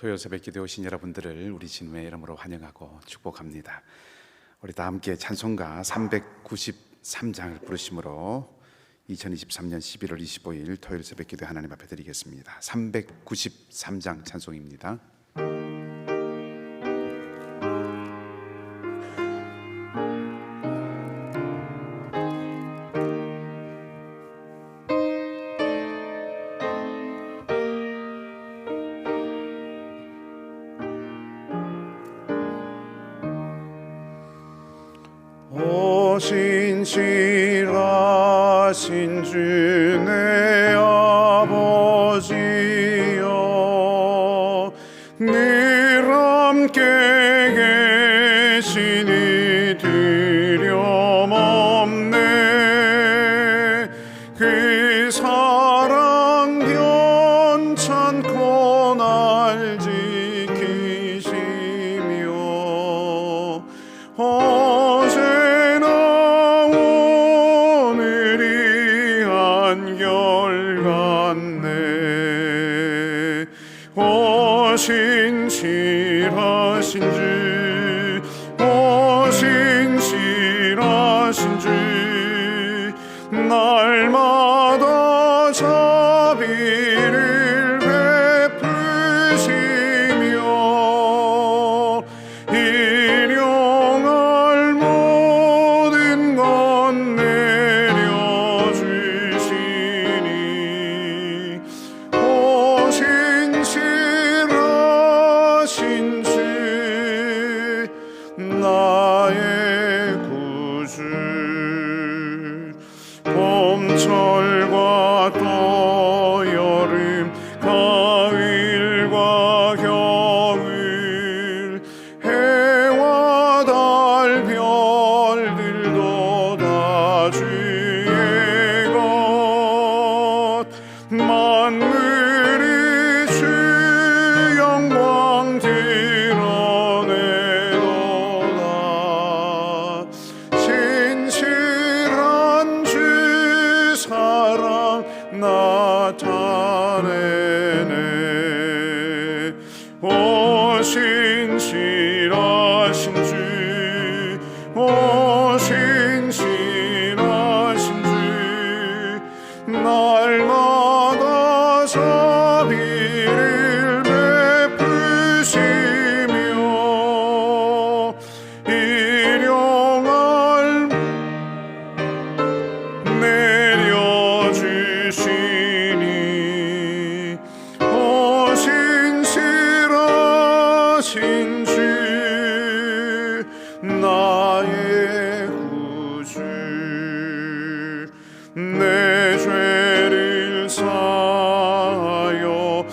토요 새벽 기도에 오신 여러분들을 우리 주님의 이름으로 환영하고 축복합니다. 우리 다 함께 찬송가 393장을 부르심으로 2023년 11월 25일 토요일 새벽 기도 하나님 앞에 드리겠습니다. 393장 찬송입니다. 신실하신 주 내 아버지여, 늘 함께 계시니 두려움없네. 그 사랑 변찮고 날 지키시며 신실하신 주 날마다 자비를 베푸시며 일용할 모든 것 내려주시니 신실하신 주 나의 구주. 봄철과 또 여름, 가을과 겨울, 해와 달 별들도 다 주의 것. 만물이 주 영광 드러내도다. 신실한 주 사랑 나타내네. 오 신실하신 주, 오 신실하신 주 날마다 자비를 베푸시며 일용할 내려주시니 오 신실하신 주 나의 구주. 내 죄를 사하여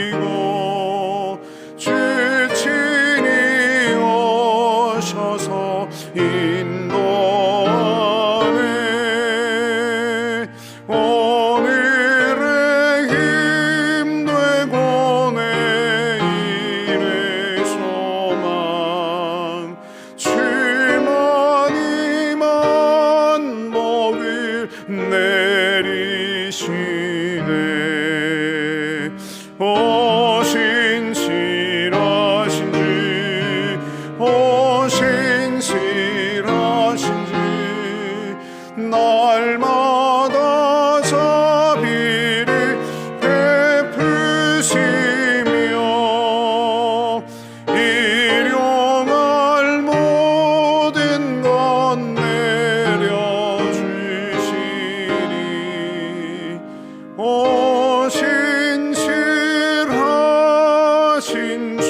안위하시고 주 친히 오셔서 인도하네. 오늘의 힘되고 내일의 소망, 주만이 만복을 내리시네. 오 신실하신 주, 오 신실하신 주 날마다 자비를 베푸시며 일용할 모든 것 내려주시니 오 신실하신 주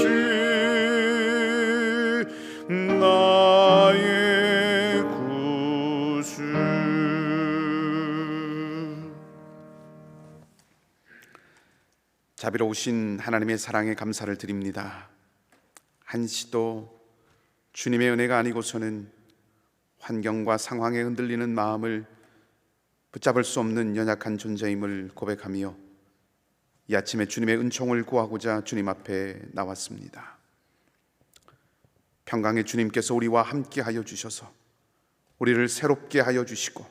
나의 구주. 자비로우신 하나님의 사랑에 감사를 드립니다. 한시도 주님의 은혜가 아니고서는 환경과 상황에 흔들리는 마음을 붙잡을 수 없는 연약한 존재임을 고백하며 이 아침에 주님의 은총을 구하고자 주님 앞에 나왔습니다. 평강의 주님께서 우리와 함께 하여 주셔서 우리를 새롭게 하여 주시고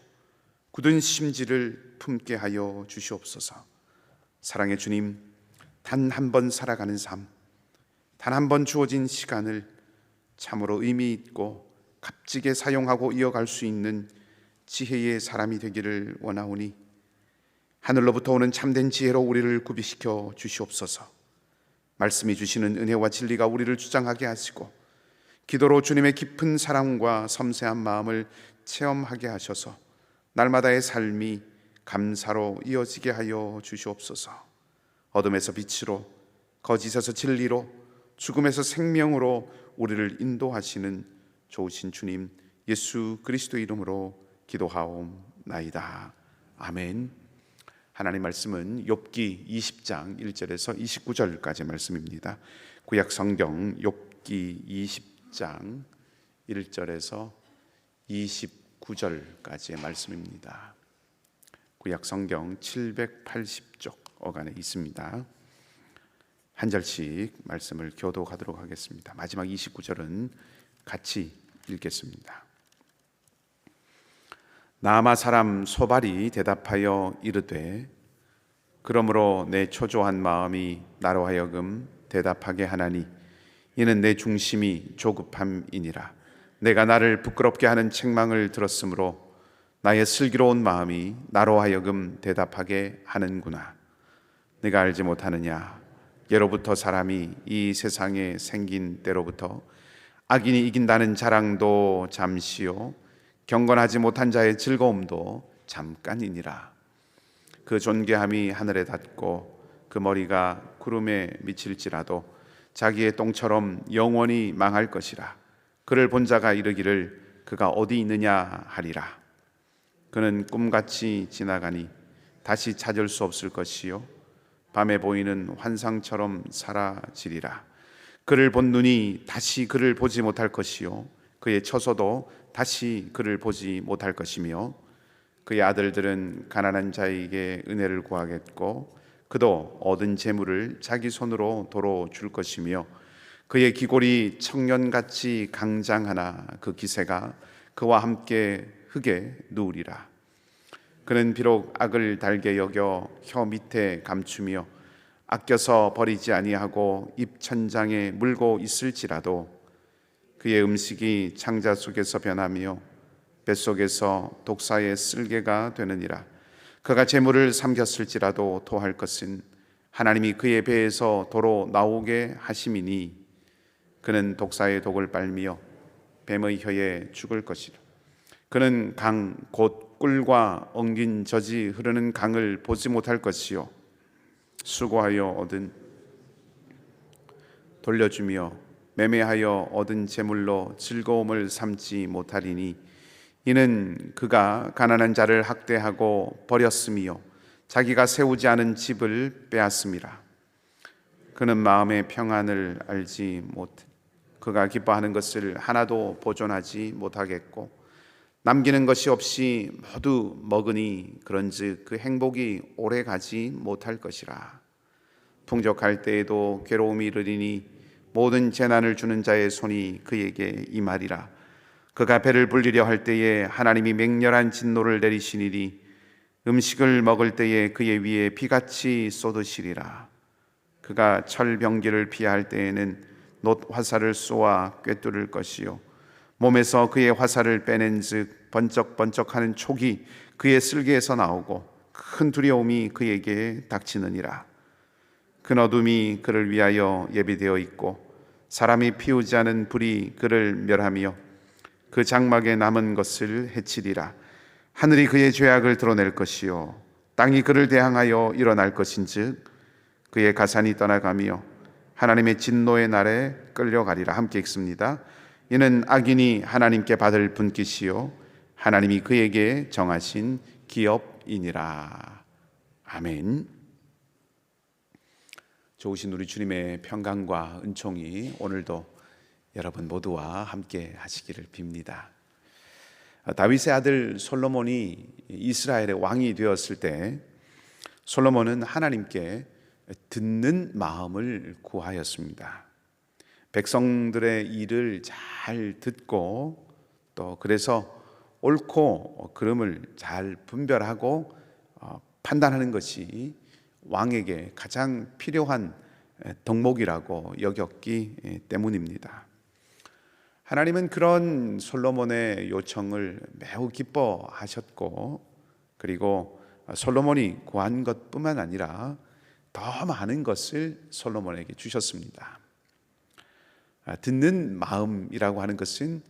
굳은 심지를 품게 하여 주시옵소서. 사랑의 주님, 단 한 번 살아가는 삶, 단 한 번 주어진 시간을 참으로 의미 있고 값지게 사용하고 이어갈 수 있는 지혜의 사람이 되기를 원하오니 하늘로부터 오는 참된 지혜로 우리를 구비시켜 주시옵소서. 말씀이 주시는 은혜와 진리가 우리를 주장하게 하시고 기도로 주님의 깊은 사랑과 섬세한 마음을 체험하게 하셔서 날마다의 삶이 감사로 이어지게 하여 주시옵소서. 어둠에서 빛으로, 거짓에서 진리로, 죽음에서 생명으로 우리를 인도하시는 좋으신 주님 예수 그리스도의 이름으로 기도하옵나이다. 아멘. 하나님 말씀은 욥기 20장 1절에서 29절까지 말씀입니다. 구약 성경 욥기 20장 1절에서 29절까지의 말씀입니다. 구약 성경 780쪽 어간에 있습니다. 한 절씩 말씀을 교독하도록 하겠습니다. 마지막 29절은 같이 읽겠습니다. 나아마 사람 소발이 대답하여 이르되 그러므로 내 초조한 마음이 나로 하여금 대답하게 하나니 이는 내 중심이 조급함이니라. 내가 나를 부끄럽게 하는 책망을 들었으므로 나의 슬기로운 마음이 나로 하여금 대답하게 하는구나. 내가 알지 못하느냐? 예로부터 사람이 이 세상에 생긴 때로부터 악인이 이긴다는 자랑도 잠시요 경건하지 못한 자의 즐거움도 잠깐이니라. 그 존귀함이 하늘에 닿고 그 머리가 구름에 미칠지라도 자기의 똥처럼 영원히 망할 것이라. 그를 본 자가 이르기를 그가 어디 있느냐 하리라. 그는 꿈같이 지나가니 다시 찾을 수 없을 것이요 밤에 보이는 환상처럼 사라지리라. 그를 본 눈이 다시 그를 보지 못할 것이요 그의 처소도 다시 그를 보지 못할 것이며 그의 아들들은 가난한 자에게 은혜를 구하겠고 그도 얻은 재물을 자기 손으로 도로 줄 것이며 그의 기골이 청년같이 강장하나 그 기세가 그와 함께 흙에 누우리라. 그는 비록 악을 달게 여겨 혀 밑에 감추며 아껴서 버리지 아니하고 입천장에 물고 있을지라도 그의 음식이 창자 속에서 변하며 뱃속에서 독사의 쓸개가 되느니라. 그가 재물을 삼켰을지라도 토할 것은 하나님이 그의 배에서 도로 나오게 하심이니 그는 독사의 독을 빨며 뱀의 혀에 죽을 것이라. 그는 강 곧 꿀과 엉긴 젖이 흐르는 강을 보지 못할 것이요 수고하여 얻은 돌려주며 매매하여 얻은 재물로 즐거움을 삼지 못하리니 이는 그가 가난한 자를 학대하고 버렸으며 자기가 세우지 않은 집을 빼앗음이라. 그는 마음의 평안을 알지 못해 그가 기뻐하는 것을 하나도 보존하지 못하겠고 남기는 것이 없이 모두 먹으니 그런즉 그 행복이 오래 가지 못할 것이라. 풍족할 때에도 괴로움이 이르리니 모든 재난을 주는 자의 손이 그에게 임하리라. 그가 배를 불리려 할 때에 하나님이 맹렬한 진노를 내리시니리. 음식을 먹을 때에 그의 위에 비같이 쏟으시리라. 그가 철병기를 피할 때에는 놋 화살을 쏘아 꿰뚫을 것이요 몸에서 그의 화살을 빼낸즉 번쩍번쩍하는 촉이 그의 쓸개에서 나오고 큰 두려움이 그에게 닥치느니라. 큰 어둠이 그를 위하여 예비되어 있고 사람이 피우지 않은 불이 그를 멸하며 그 장막에 남은 것을 해치리라. 하늘이 그의 죄악을 드러낼 것이요 땅이 그를 대항하여 일어날 것인즉 그의 가산이 떠나가며 하나님의 진노의 날에 끌려가리라. 함께 읽습니다. 이는 악인이 하나님께 받을 분깃이요 하나님이 그에게 정하신 기업이니라. 아멘. 좋으신 우리 주님의 평강과 은총이 오늘도 여러분 모두와 함께 하시기를 빕니다. 다윗의 아들 솔로몬이 이스라엘의 왕이 되었을 때 솔로몬은 하나님께 듣는 마음을 구하였습니다. 백성들의 일을 잘 듣고 또 그래서 옳고 그름을 잘 분별하고 판단하는 것이 왕에게 가장 필요한 덕목이라고 여겼기 때문입니다. 하나님은 그런 솔로몬의 요청을 매우 기뻐하셨고, 그리고 솔로몬이 구한 것뿐만 아니라 더 많은 것을 솔로몬에게 주셨습니다. 듣는 마음이라고 하는 것은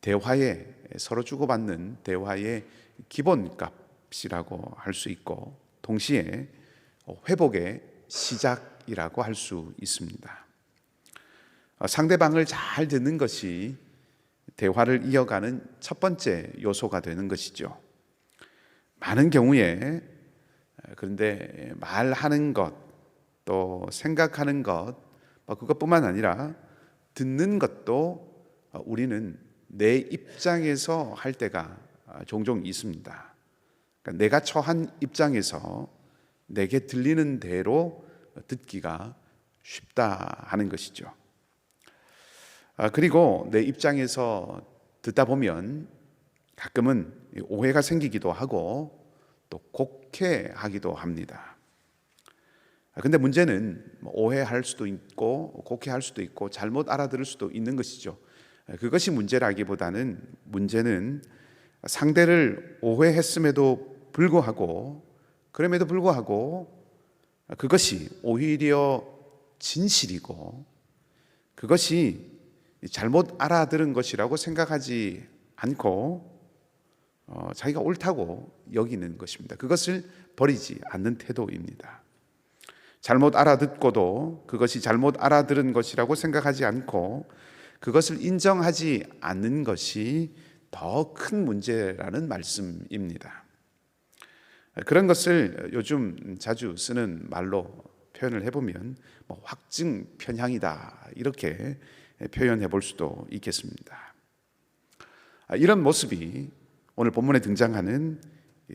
대화에 서로 주고받는 대화의 기본값이라고 할 수 있고, 동시에 회복의 시작이라고 할 수 있습니다. 상대방을 잘 듣는 것이 대화를 이어가는 첫 번째 요소가 되는 것이죠. 많은 경우에 그런데 말하는 것, 또 생각하는 것, 그것뿐만 아니라 듣는 것도 우리는 내 입장에서 할 때가 종종 있습니다. 그러니까 내가 처한 입장에서 내게 들리는 대로 듣기가 쉽다 하는 것이죠. 그리고 내 입장에서 듣다 보면 가끔은 오해가 생기기도 하고 또 곡해하기도 합니다. 근데 문제는 오해할 수도 있고 곡해할 수도 있고 잘못 알아들을 수도 있는 것이죠. 그것이 문제라기보다는 문제는 상대를 오해했음에도 불구하고, 그럼에도 불구하고 그것이 오히려 진실이고 그것이 잘못 알아들은 것이라고 생각하지 않고 자기가 옳다고 여기는 것입니다. 그것을 버리지 않는 태도입니다. 잘못 알아듣고도 그것이 잘못 알아들은 것이라고 생각하지 않고 그것을 인정하지 않는 것이 더 큰 문제라는 말씀입니다. 그런 것을 요즘 자주 쓰는 말로 표현을 해보면 확증 편향이다, 이렇게 표현해 볼 수도 있겠습니다. 이런 모습이 오늘 본문에 등장하는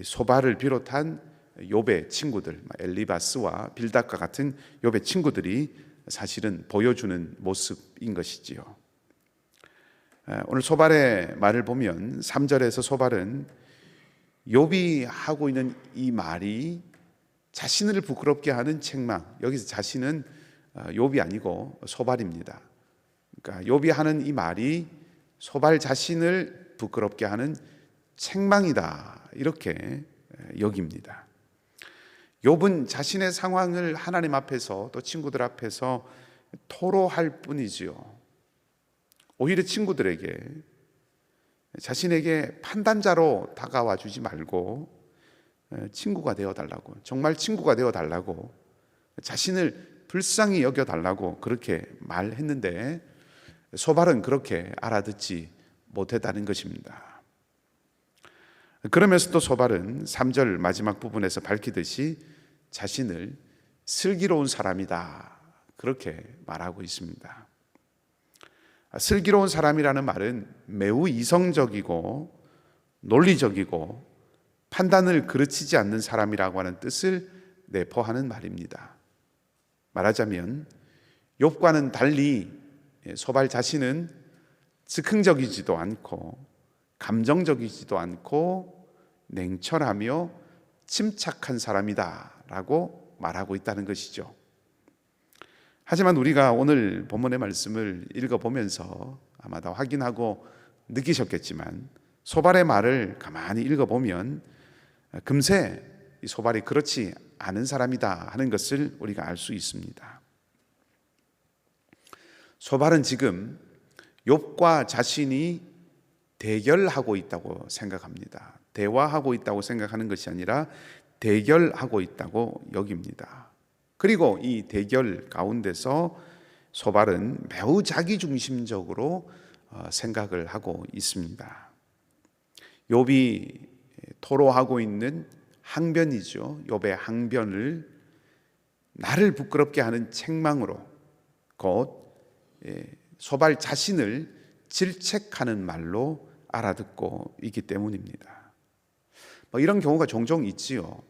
소발을 비롯한 욥의 친구들, 엘리바스와 빌닷과 같은 욥의 친구들이 사실은 보여주는 모습인 것이지요. 오늘 소발의 말을 보면 3절에서 소발은 욥이 하고 있는 이 말이 자신을 부끄럽게 하는 책망, 여기서 자신은 욥이 아니고 소발입니다. 그러니까 욥이 하는 이 말이 소발 자신을 부끄럽게 하는 책망이다, 이렇게 여깁니다. 욥은 자신의 상황을 하나님 앞에서 또 친구들 앞에서 토로할 뿐이지요. 오히려 친구들에게 자신에게 판단자로 다가와 주지 말고 친구가 되어 달라고, 정말 친구가 되어 달라고, 자신을 불쌍히 여겨 달라고 그렇게 말했는데 소발은 그렇게 알아듣지 못했다는 것입니다. 그러면서 또 소발은 3절 마지막 부분에서 밝히듯이 자신을 슬기로운 사람이다, 그렇게 말하고 있습니다. 슬기로운 사람이라는 말은 매우 이성적이고 논리적이고 판단을 그르치지 않는 사람이라고 하는 뜻을 내포하는 말입니다. 말하자면 욥과는 달리 소발 자신은 즉흥적이지도 않고 감정적이지도 않고 냉철하며 침착한 사람이다 라고 말하고 있다는 것이죠. 하지만 우리가 오늘 본문의 말씀을 읽어보면서 아마 다 확인하고 느끼셨겠지만 소발의 말을 가만히 읽어보면 금세 이 소발이 그렇지 않은 사람이다 하는 것을 우리가 알 수 있습니다. 소발은 지금 욥과 자신이 대결하고 있다고 생각합니다. 대화하고 있다고 생각하는 것이 아니라 대결하고 있다고 여깁니다. 그리고 이 대결 가운데서 소발은 매우 자기중심적으로 생각을 하고 있습니다. 욥이 토로하고 있는 항변이죠. 욥의 항변을 나를 부끄럽게 하는 책망으로, 곧 소발 자신을 질책하는 말로 알아듣고 있기 때문입니다. 이런 경우가 종종 있지요.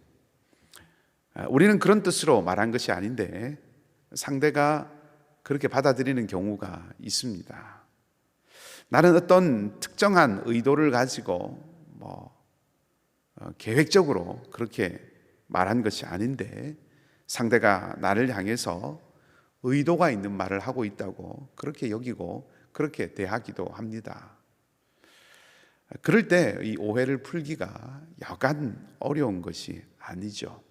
우리는 그런 뜻으로 말한 것이 아닌데 상대가 그렇게 받아들이는 경우가 있습니다. 나는 어떤 특정한 의도를 가지고 계획적으로 그렇게 말한 것이 아닌데 상대가 나를 향해서 의도가 있는 말을 하고 있다고 그렇게 여기고 그렇게 대하기도 합니다. 그럴 때 이 오해를 풀기가 여간 어려운 것이 아니죠.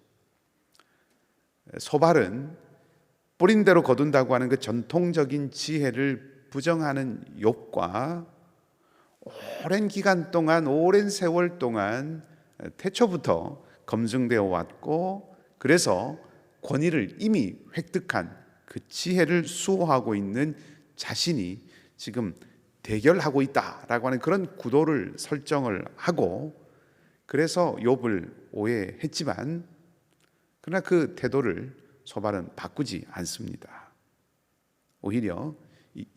소발은 뿌린 대로 거둔다고 하는 그 전통적인 지혜를 부정하는 욥과 오랜 기간 동안, 오랜 세월 동안 태초부터 검증되어 왔고, 그래서 권위를 이미 획득한 그 지혜를 수호하고 있는 자신이 지금 대결하고 있다라고 하는 그런 구도를 설정을 하고, 그래서 욥을 오해했지만, 그러나 그 태도를 소발은 바꾸지 않습니다. 오히려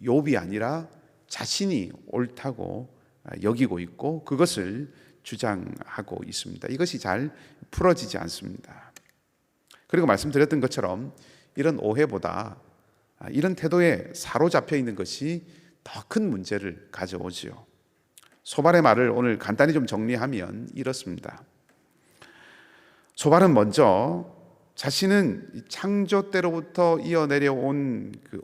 욥이 아니라 자신이 옳다고 여기고 있고 그것을 주장하고 있습니다. 이것이 잘 풀어지지 않습니다. 그리고 말씀드렸던 것처럼 이런 오해보다 이런 태도에 사로잡혀 있는 것이 더 큰 문제를 가져오지요. 소발의 말을 오늘 간단히 좀 정리하면 이렇습니다. 소발은 먼저 자신은 창조 때로부터 이어내려온 그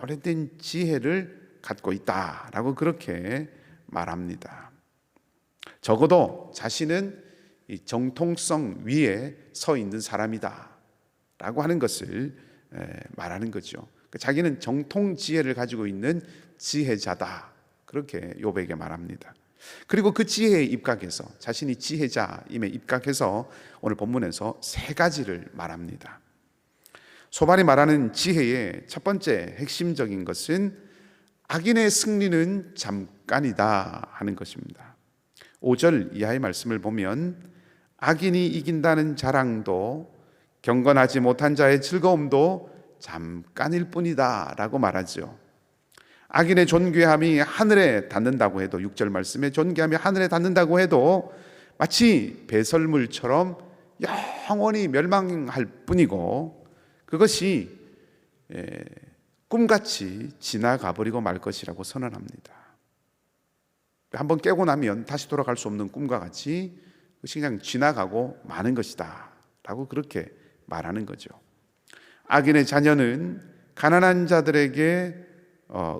오래된 지혜를 갖고 있다라고 그렇게 말합니다. 적어도 자신은 이 정통성 위에 서 있는 사람이다라고 하는 것을 말하는 거죠. 자기는 정통 지혜를 가지고 있는 지혜자다, 그렇게 욥에게 말합니다. 그리고 그 지혜에 입각해서, 자신이 지혜자임에 입각해서 오늘 본문에서 세 가지를 말합니다. 소발이 말하는 지혜의 첫 번째 핵심적인 것은 악인의 승리는 잠깐이다 하는 것입니다. 5절 이하의 말씀을 보면 악인이 이긴다는 자랑도 경건하지 못한 자의 즐거움도 잠깐일 뿐이다 라고 말하죠. 악인의 존귀함이 하늘에 닿는다고 해도, 6절 말씀에 존귀함이 하늘에 닿는다고 해도 마치 배설물처럼 영원히 멸망할 뿐이고 그것이 꿈같이 지나가 버리고 말 것이라고 선언합니다. 한번 깨고 나면 다시 돌아갈 수 없는 꿈과 같이 그것이 그냥 지나가고 마는 것이다 라고 그렇게 말하는 거죠. 악인의 자녀는 가난한 자들에게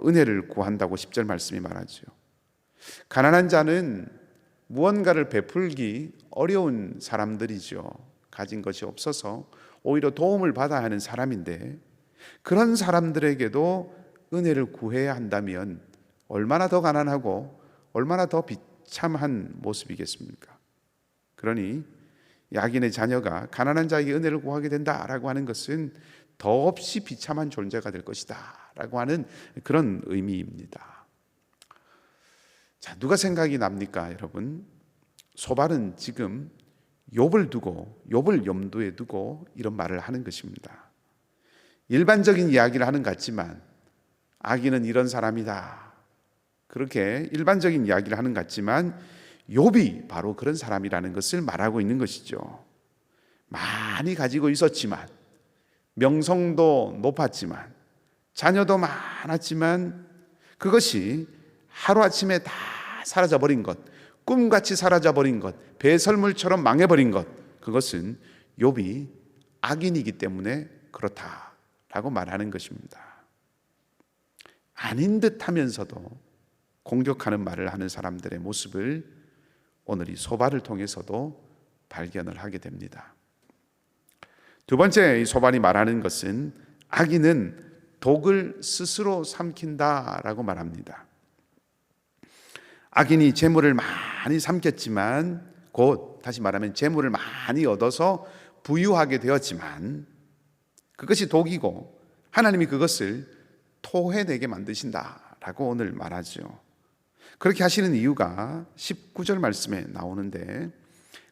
은혜를 구한다고 10절 말씀이 말하죠. 가난한 자는 무언가를 베풀기 어려운 사람들이죠. 가진 것이 없어서 오히려 도움을 받아야 하는 사람인데, 그런 사람들에게도 은혜를 구해야 한다면 얼마나 더 가난하고 얼마나 더 비참한 모습이겠습니까? 그러니 악인의 자녀가 가난한 자에게 은혜를 구하게 된다라고 하는 것은 더없이 비참한 존재가 될 것이다 라고 하는 그런 의미입니다. 자, 누가 생각이 납니까, 여러분? 소발은 지금 욥을 염두에 두고 이런 말을 하는 것입니다. 일반적인 이야기를 하는 것 같지만 악인은 이런 사람이다, 그렇게 일반적인 이야기를 하는 것 같지만 욥이 바로 그런 사람이라는 것을 말하고 있는 것이죠. 많이 가지고 있었지만, 명성도 높았지만, 자녀도 많았지만 그것이 하루아침에 다 사라져버린 것, 꿈같이 사라져버린 것, 배설물처럼 망해버린 것, 그것은 욥이 악인이기 때문에 그렇다라고 말하는 것입니다. 아닌 듯 하면서도 공격하는 말을 하는 사람들의 모습을 오늘 이 소발을 통해서도 발견을 하게 됩니다. 두 번째, 이 소발이 말하는 것은 악인은 독을 스스로 삼킨다라고 말합니다. 악인이 재물을 많이 삼켰지만, 곧 다시 말하면 재물을 많이 얻어서 부유하게 되었지만 그것이 독이고 하나님이 그것을 토해내게 만드신다라고 오늘 말하죠. 그렇게 하시는 이유가 19절 말씀에 나오는데,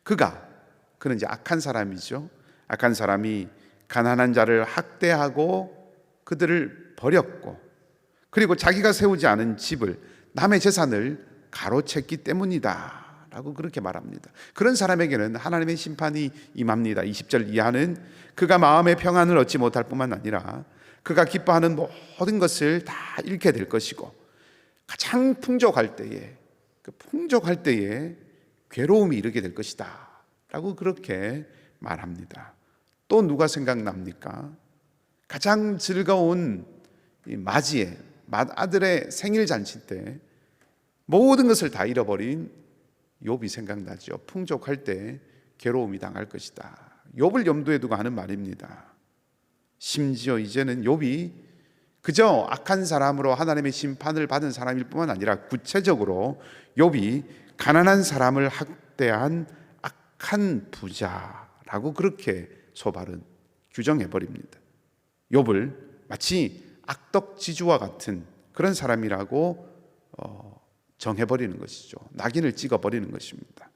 그는 이제 악한 사람이죠. 악한 사람이 가난한 자를 학대하고 그들을 버렸고, 그리고 자기가 세우지 않은 집을, 남의 재산을 가로챘기 때문이다 라고 그렇게 말합니다. 그런 사람에게는 하나님의 심판이 임합니다. 20절 이하는 그가 마음의 평안을 얻지 못할 뿐만 아니라 그가 기뻐하는 모든 것을 다 잃게 될 것이고, 가장 풍족할 때에 괴로움이 이르게 될 것이다 라고 그렇게 말합니다. 또 누가 생각납니까? 가장 즐거운 이 맞이에 맏아들의 생일 잔치 때 모든 것을 다 잃어버린 욥이 생각나죠. 풍족할 때 괴로움이 당할 것이다. 욥을 염두에 두고 하는 말입니다. 심지어 이제는 욥이 그저 악한 사람으로 하나님의 심판을 받은 사람일 뿐만 아니라 구체적으로 욥이 가난한 사람을 학대한 악한 부자라고 그렇게 소발은 규정해 버립니다. 욥을 마치 악덕지주와 같은 그런 사람이라고 정해버리는 것이죠. 낙인을 찍어버리는 것입니다.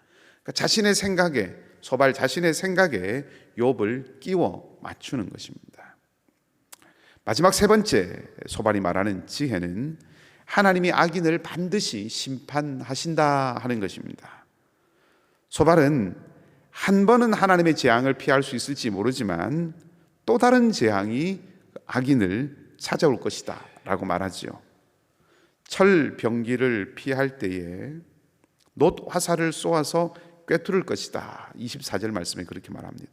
그러니까 자신의 생각에, 소발 자신의 생각에 욥을 끼워 맞추는 것입니다. 마지막 세 번째 소발이 말하는 지혜는 하나님이 악인을 반드시 심판하신다 하는 것입니다. 소발은 한 번은 하나님의 재앙을 피할 수 있을지 모르지만 또 다른 재앙이 악인을 찾아올 것이다 라고 말하지요. 철병기를 피할 때에 놋 화살을 쏘아서 꿰뚫을 것이다. 24절 말씀에 그렇게 말합니다.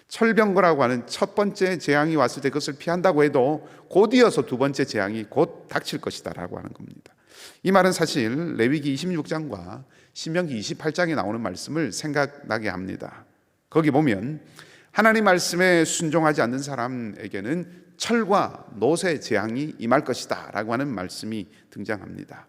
철병거라고 하는 첫 번째 재앙이 왔을 때 그것을 피한다고 해도 곧 이어서 두 번째 재앙이 곧 닥칠 것이다 라고 하는 겁니다. 이 말은 사실 레위기 26장과 신명기 28장에 나오는 말씀을 생각나게 합니다. 거기 보면 하나님 말씀에 순종하지 않는 사람에게는 철과 놋의 재앙이 임할 것이다 라고 하는 말씀이 등장합니다.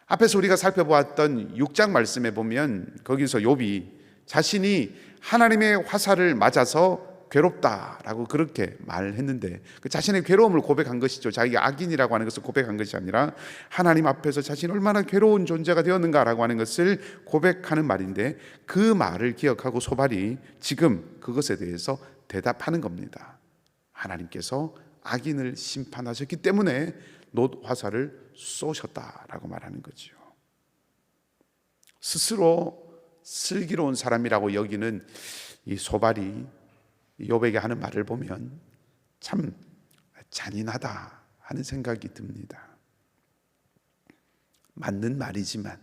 앞에서 우리가 살펴보았던 6장 말씀에 보면 거기서 욥이 자신이 하나님의 화살을 맞아서 괴롭다라고 그렇게 말했는데 그 자신의 괴로움을 고백한 것이죠. 자기가 악인이라고 하는 것을 고백한 것이 아니라 하나님 앞에서 자신이 얼마나 괴로운 존재가 되었는가라고 하는 것을 고백하는 말인데 그 말을 기억하고 소발이 지금 그것에 대해서 대답하는 겁니다. 하나님께서 악인을 심판하셨기 때문에 놋 화살을 쏘셨다라고 말하는 거죠. 스스로 슬기로운 사람이라고 여기는 이 소발이 욥에게 하는 말을 보면 참 잔인하다 하는 생각이 듭니다. 맞는 말이지만,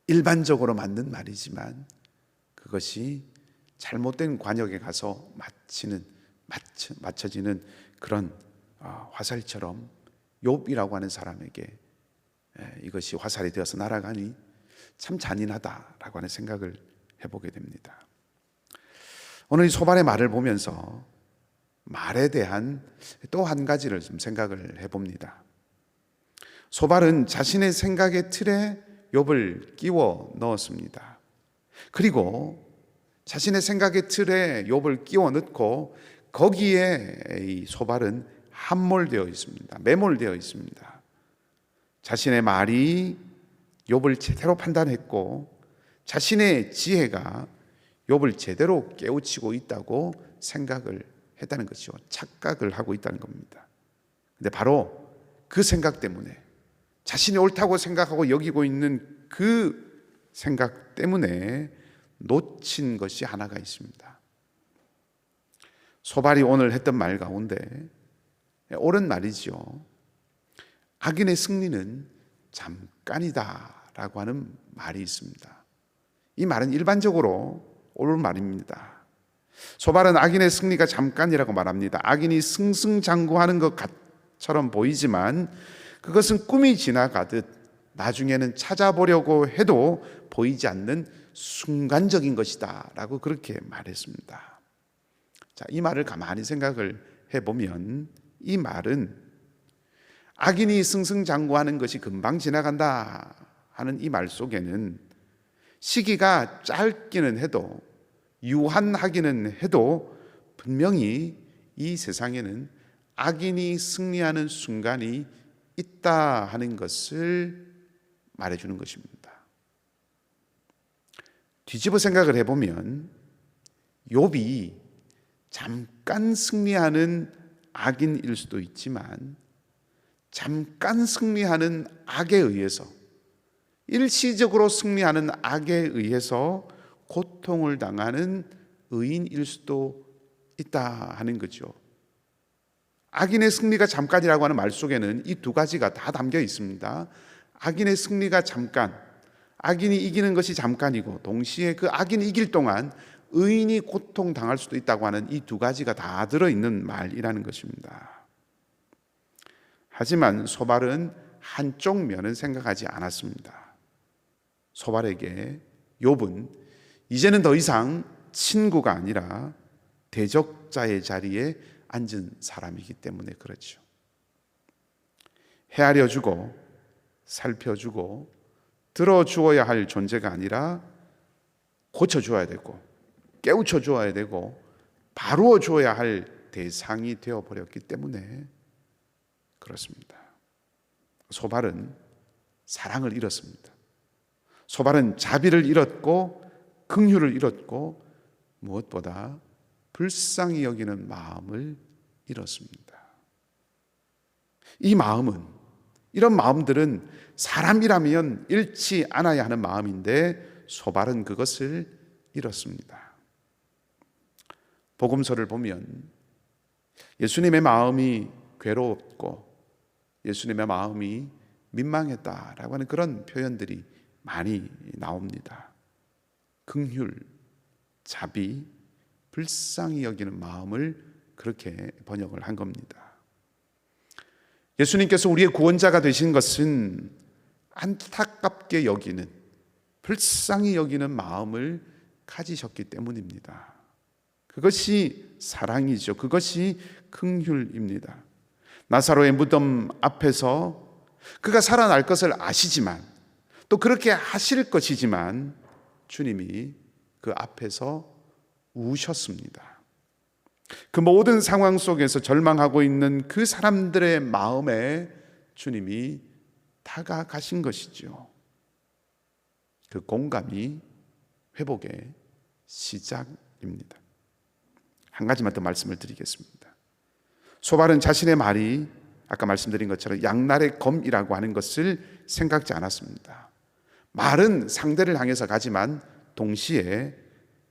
일반적으로 맞는 말이지만 그것이 잘못된 관역에 가서 맞춰지는 그런 화살처럼 욥이라고 하는 사람에게 이것이 화살이 되어서 날아가니 참 잔인하다라고 하는 생각을 해보게 됩니다. 오늘 이 소발의 말을 보면서 말에 대한 또 한 가지를 좀 생각을 해봅니다. 소발은 자신의 생각의 틀에 욥을 끼워 넣었습니다. 그리고 자신의 생각의 틀에 욥을 끼워 넣고 거기에 이 소발은 함몰되어 있습니다. 매몰되어 있습니다. 자신의 말이 욥을 제대로 판단했고 자신의 지혜가 욥을 제대로 깨우치고 있다고 생각을 했다는 것이죠. 착각을 하고 있다는 겁니다. 근데 바로 그 생각 때문에 자신이 옳다고 생각하고 여기고 있는 그 생각 때문에 놓친 것이 하나가 있습니다. 소발이 오늘 했던 말 가운데 옳은 말이죠. 악인의 승리는 잠깐이다라고 하는 말이 있습니다. 이 말은 일반적으로 옳은 말입니다. 소발은 악인의 승리가 잠깐이라고 말합니다. 악인이 승승장구하는 것처럼 보이지만 그것은 꿈이 지나가듯 나중에는 찾아보려고 해도 보이지 않는 순간적인 것이다 라고 그렇게 말했습니다. 자, 이 말을 가만히 생각을 해보면 이 말은 악인이 승승장구하는 것이 금방 지나간다 하는 이 말 속에는 시기가 짧기는 해도 유한하기는 해도 분명히 이 세상에는 악인이 승리하는 순간이 있다 하는 것을 말해주는 것입니다. 뒤집어 생각을 해보면 욥이 잠깐 승리하는 악인일 수도 있지만 잠깐 승리하는 악에 의해서 일시적으로 승리하는 악에 의해서 고통을 당하는 의인일 수도 있다 하는 거죠. 악인의 승리가 잠깐이라고 하는 말 속에는 이 두 가지가 다 담겨 있습니다. 악인의 승리가 잠깐, 악인이 이기는 것이 잠깐이고 동시에 그 악인이 이길 동안 의인이 고통당할 수도 있다고 하는 이 두 가지가 다 들어있는 말이라는 것입니다. 하지만 소발은 한쪽 면은 생각하지 않았습니다. 소발에게 욥은 이제는 더 이상 친구가 아니라 대적자의 자리에 앉은 사람이기 때문에 그렇죠. 헤아려주고 살펴주고 들어주어야 할 존재가 아니라 고쳐주어야 되고 깨우쳐주어야 되고 바루어 주어야 할 대상이 되어버렸기 때문에 그렇습니다. 소발은 사랑을 잃었습니다. 소발은 자비를 잃었고 긍휼을 잃었고 무엇보다 불쌍히 여기는 마음을 잃었습니다. 이 마음은, 이런 마음들은 사람이라면 잃지 않아야 하는 마음인데 소발은 그것을 잃었습니다. 복음서를 보면 예수님의 마음이 괴로웠고 예수님의 마음이 민망했다라고 하는 그런 표현들이 많이 나옵니다. 긍휼, 자비, 불쌍히 여기는 마음을 그렇게 번역을 한 겁니다. 예수님께서 우리의 구원자가 되신 것은 안타깝게 여기는, 불쌍히 여기는 마음을 가지셨기 때문입니다. 그것이 사랑이죠. 그것이 긍휼입니다. 나사로의 무덤 앞에서 그가 살아날 것을 아시지만 또 그렇게 하실 것이지만 주님이 그 앞에서 우셨습니다. 그 모든 상황 속에서 절망하고 있는 그 사람들의 마음에 주님이 다가가신 것이죠. 그 공감이 회복의 시작입니다. 한 가지만 더 말씀을 드리겠습니다. 소발은 자신의 말이 아까 말씀드린 것처럼 양날의 검이라고 하는 것을 생각지 않았습니다. 말은 상대를 향해서 가지만 동시에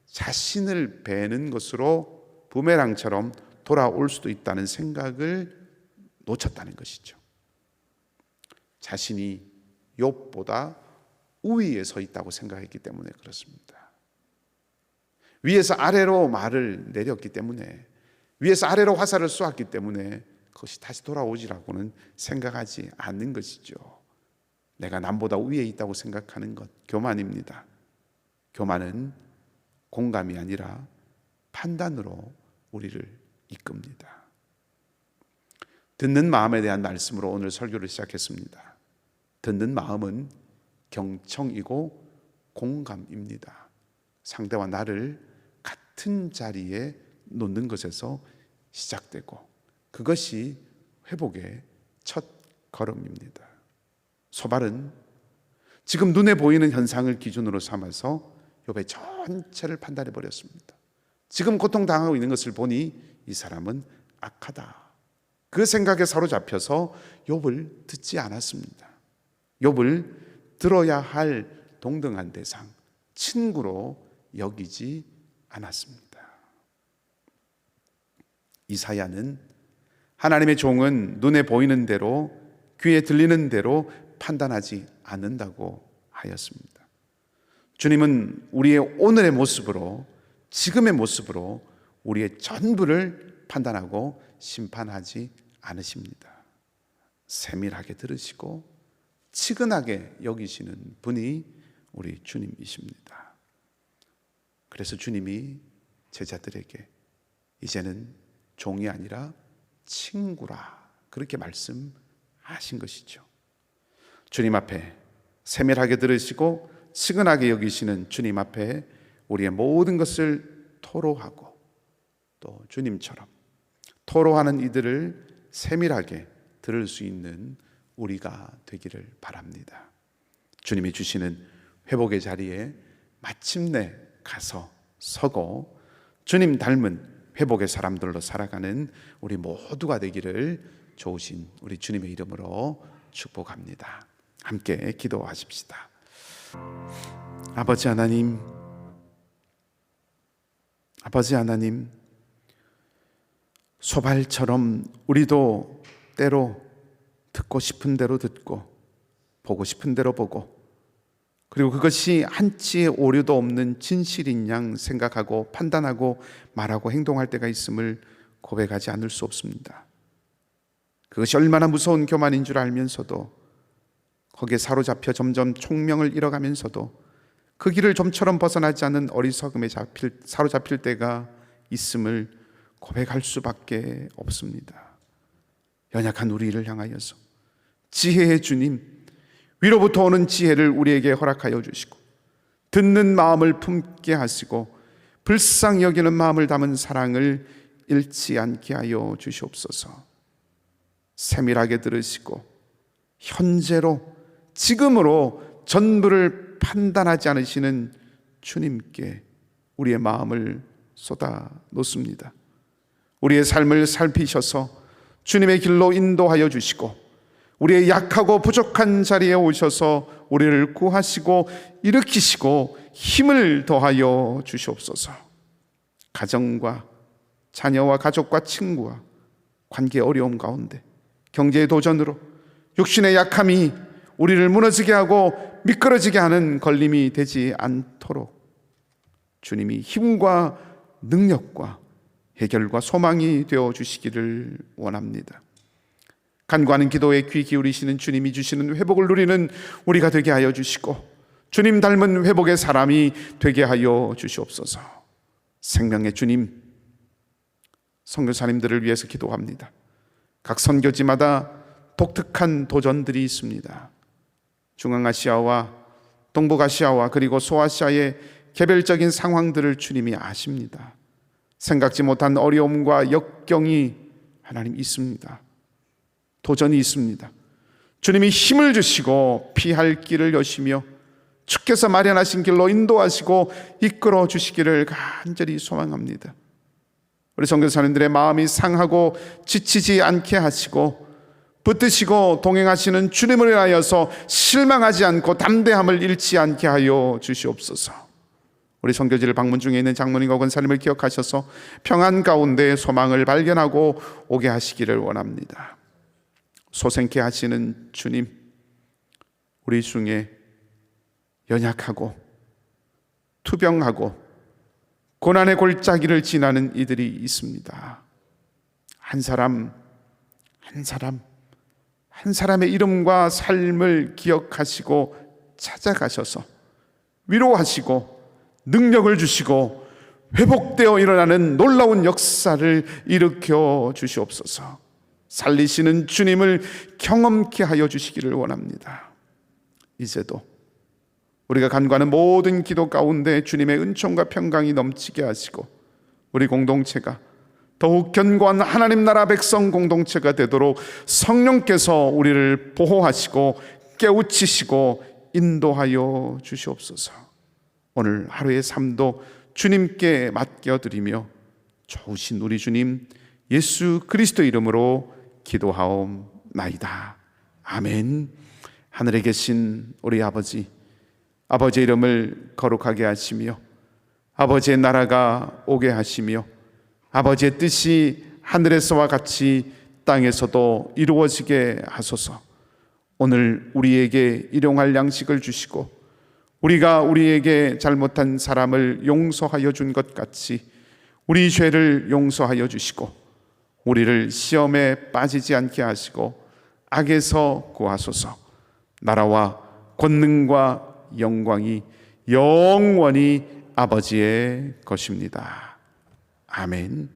자신을 베는 것으로 부메랑처럼 돌아올 수도 있다는 생각을 놓쳤다는 것이죠. 자신이 욥보다 우위에 서 있다고 생각했기 때문에 그렇습니다. 위에서 아래로 말을 내렸기 때문에, 위에서 아래로 화살을 쏘았기 때문에 그것이 다시 돌아오지라고는 생각하지 않는 것이죠. 내가 남보다 위에 있다고 생각하는 것, 교만입니다. 교만은 공감이 아니라 판단으로 우리를 이끕니다. 듣는 마음에 대한 말씀으로 오늘 설교를 시작했습니다. 듣는 마음은 경청이고 공감입니다. 상대와 나를 같은 자리에 놓는 것에서 시작되고 그것이 회복의 첫 걸음입니다. 소발은 지금 눈에 보이는 현상을 기준으로 삼아서 욥의 전체를 판단해 버렸습니다. 지금 고통당하고 있는 것을 보니 이 사람은 악하다. 그 생각에 사로잡혀서 욥을 듣지 않았습니다. 욥을 들어야 할 동등한 대상, 친구로 여기지 않았습니다. 이사야는 하나님의 종은 눈에 보이는 대로, 귀에 들리는 대로 판단하지 않는다고 하였습니다. 주님은 우리의 오늘의 모습으로, 지금의 모습으로 우리의 전부를 판단하고 심판하지 않으십니다. 세밀하게 들으시고 치근하게 여기시는 분이 우리 주님이십니다. 그래서 주님이 제자들에게 이제는 종이 아니라 친구라 그렇게 말씀하신 것이죠. 주님 앞에 세밀하게 들으시고 치근하게 여기시는 주님 앞에 우리의 모든 것을 토로하고 또 주님처럼 토로하는 이들을 세밀하게 들을 수 있는 우리가 되기를 바랍니다. 주님이 주시는 회복의 자리에 마침내 가서 서고 주님 닮은 회복의 사람들로 살아가는 우리 모두가 되기를 좋으신 우리 주님의 이름으로 축복합니다. 함께 기도하십시다. 아버지 하나님, 소발처럼 우리도 때로 듣고 싶은 대로 듣고 보고 싶은 대로 보고 그리고 그것이 한치의 오류도 없는 진실인 양 생각하고 판단하고 말하고 행동할 때가 있음을 고백하지 않을 수 없습니다. 그것이 얼마나 무서운 교만인 줄 알면서도, 거기에 사로잡혀 점점 총명을 잃어가면서도 그 길을 좀처럼 벗어나지 않는 어리석음에 사로잡힐 때가 있음을 고백할 수밖에 없습니다. 연약한 우리를 향하여서 지혜의 주님, 위로부터 오는 지혜를 우리에게 허락하여 주시고, 듣는 마음을 품게 하시고, 불쌍히 여기는 마음을 담은 사랑을 잃지 않게 하여 주시옵소서. 세밀하게 들으시고 현재로, 지금으로 전부를 판단하지 않으시는 주님께 우리의 마음을 쏟아 놓습니다. 우리의 삶을 살피셔서 주님의 길로 인도하여 주시고, 우리의 약하고 부족한 자리에 오셔서 우리를 구하시고 일으키시고 힘을 더하여 주시옵소서. 가정과 자녀와 가족과 친구와 관계 어려움 가운데 경제의 도전으로 육신의 약함이 우리를 무너지게 하고 미끄러지게 하는 걸림이 되지 않도록 주님이 힘과 능력과 해결과 소망이 되어 주시기를 원합니다. 간구하는 기도에 귀 기울이시는 주님이 주시는 회복을 누리는 우리가 되게 하여 주시고, 주님 닮은 회복의 사람이 되게 하여 주시옵소서. 생명의 주님, 선교사님들을 위해서 기도합니다. 각 선교지마다 독특한 도전들이 있습니다. 중앙아시아와 동북아시아와 그리고 소아시아의 개별적인 상황들을 주님이 아십니다. 생각지 못한 어려움과 역경이 하나님 있습니다. 도전이 있습니다. 주님이 힘을 주시고 피할 길을 여시며 주께서 마련하신 길로 인도하시고 이끌어 주시기를 간절히 소망합니다. 우리 선교사님들의 마음이 상하고 지치지 않게 하시고, 붙드시고 동행하시는 주님을 위하여서 실망하지 않고 담대함을 잃지 않게 하여 주시옵소서. 우리 선교지를 방문 중에 있는 장로님과 권사님을 기억하셔서 평안 가운데 소망을 발견하고 오게 하시기를 원합니다. 소생케 하시는 주님, 우리 중에 연약하고 투병하고 고난의 골짜기를 지나는 이들이 있습니다. 한 사람 한 사람의 이름과 삶을 기억하시고 찾아가셔서 위로하시고 능력을 주시고 회복되어 일어나는 놀라운 역사를 일으켜 주시옵소서. 살리시는 주님을 경험케 하여 주시기를 원합니다. 이제도 우리가 간구하는 모든 기도 가운데 주님의 은총과 평강이 넘치게 하시고, 우리 공동체가 더욱 견고한 하나님 나라 백성 공동체가 되도록 성령께서 우리를 보호하시고 깨우치시고 인도하여 주시옵소서. 오늘 하루의 삶도 주님께 맡겨드리며 좋으신 우리 주님 예수 그리스도 이름으로 기도하옵나이다. 아멘. 하늘에 계신 우리 아버지의 이름을 거룩하게 하시며 아버지의 나라가 오게 하시며 아버지의 뜻이 하늘에서와 같이 땅에서도 이루어지게 하소서. 오늘 우리에게 일용할 양식을 주시고 우리가 우리에게 잘못한 사람을 용서하여 준 것 같이 우리 죄를 용서하여 주시고 우리를 시험에 빠지지 않게 하시고 악에서 구하소서. 나라와 권능과 영광이 영원히 아버지의 것입니다. 아멘.